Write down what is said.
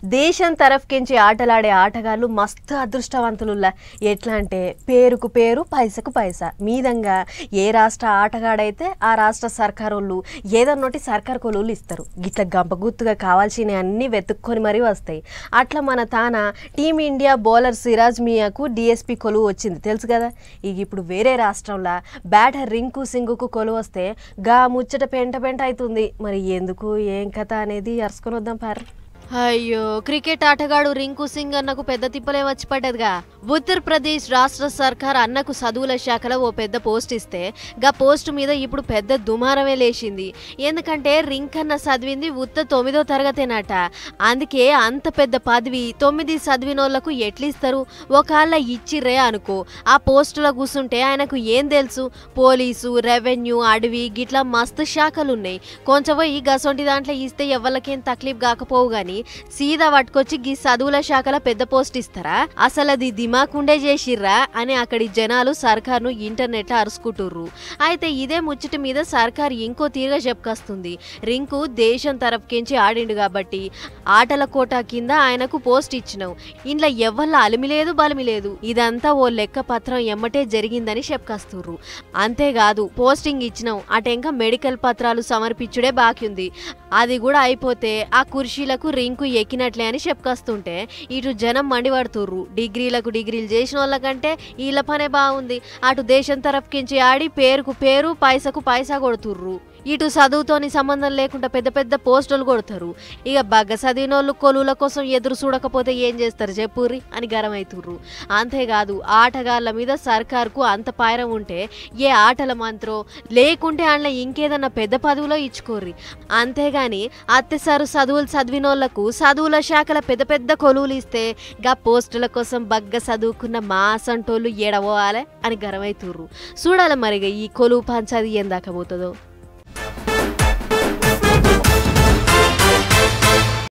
దేశం తరఫుకించి ఆటలాడే ఆటగాళ్ళు మస్తు అదృష్టవంతులులా. ఎట్లా అంటే పేరుకు పేరు పైసకు పైసా మీదంగా ఏ రాష్ట్ర ఆటగాడైతే ఆ రాష్ట్ర సర్కారోళ్ళు ఏదన్నోటి సర్కార్ కొలువులు ఇస్తారు. గిట్ల గంపగుత్తుగా కావాల్సినవి అన్నీ వెతుక్కొని మరీ వస్తాయి. అట్లా మన తాన టీమిండియా బౌలర్ సిరాజ్ మియాకు డిఎస్పి కొలువు వచ్చింది తెలుసు కదా. ఇప్పుడు వేరే రాష్ట్రంలో బ్యాటర్ రింకు సింగుకు కొలువు వస్తే గా ముచ్చట పెంట పెంట అవుతుంది. మరి ఎందుకు ఏం కథ అనేది అరుచుకొని వద్దాం పారు. అయ్యో, క్రికెట్ ఆటగాడు రింకు సింగ్ అన్నకు పెద్ద తిప్పలే వచ్చి పడ్డదిగా. ఉత్తరప్రదేశ్ రాష్ట్ర సర్కార్ అన్నకు చదువుల శాఖలో ఓ పెద్ద పోస్ట్ ఇస్తే గా పోస్ట్ మీద ఇప్పుడు పెద్ద దుమారమే లేచింది. ఎందుకంటే రింక్ అన్న చదివింది ఉత్త 9వ తరగతేనట. అందుకే అంత పెద్ద పదవి 9 చదివినోళ్లకు ఎట్లిస్తారు? ఒకళ్ళ ఇచ్చిర్రే అనుకో, ఆ పోస్టులో కూర్చుంటే ఆయనకు ఏం తెలుసు? పోలీసు, రెవెన్యూ, అడవి గిట్లా మస్తు శాఖలున్నాయి. కొంచెం పోయి గసొంటి దాంట్లో ఇస్తే ఎవరికేం తక్లీఫ్ కాకపోవు గాని సీదా పట్టుకొచ్చి గీ చదువుల శాఖల పెద్ద పోస్ట్ ఇస్తారా? అసలు అది దిమాకుండే చేసిర్రా అని అక్కడి జనాలు సర్కార్ను ఇంటర్నెట్ లో అరుచుకుంటుర్రు. అయితే ఇదే ముచ్చట మీద సర్కార్ ఇంకో తీరుగా చెప్పుకొస్తుంది. రింకు దేశం తరపుకించి ఆడిండు కాబట్టి ఆటల కోటా కింద ఆయనకు పోస్ట్ ఇచ్చినావు. ఇంట్లో ఎవ్వళ్ళ అలిమి లేదు బలిమి లేదు. ఇదంతా ఓ లెక్క పత్రం ఎమ్మటే జరిగిందని చెప్పుకొస్తుర్రు. అంతేకాదు పోస్టింగ్ ఇచ్చినావు అటెంక మెడికల్ పత్రాలు సమర్పించుడే బాకీ ఉంది. అది కూడా అయిపోతే ఆ కుర్చీలకు రింకు ఎక్కినట్లే అని చెప్పుకొస్తుంటే ఇటు జనం మండిపడుతుర్రు. డిగ్రీలకు డిగ్రీలు చేసిన వాళ్ళకంటే వీళ్ళ పనే బాగుంది. అటు దేశం తరపుకించి ఆడి పేరుకు పేరు పైసకు పైసా కొడుతుర్రు. ఇటు చదువుతోని సంబంధం లేకుండా పెద్ద పెద్ద పోస్టులు కొడతారు. ఇక బగ్గ చదివినోళ్ళు కొలువుల కోసం ఎదురు చూడకపోతే ఏం చేస్తారు చెప్పుర్రి అని గరమైతుర్రు. అంతేకాదు ఆటగాళ్ల మీద సర్కార్కు అంత పాయరం ఉంటే ఏ ఆటల మంత్రో లేకుంటే అందులో ఇంకేదన్నా పెద్ద పదవిలో ఇచ్చుకోర్రి. అంతేగాని అత్తెసారు చదువులు చదివినోళ్లకు చదువుల శాఖల పెద్ద పెద్ద కొలువులు ఇస్తే గా పోస్టుల కోసం బగ్గ చదువుకున్న మా అసంటోళ్ళు ఏడవోవాలే అని గరమైతుర్రు. చూడాలి మరిగా ఈ కొలువు పంచాది ఏం దాకా పోతుందో.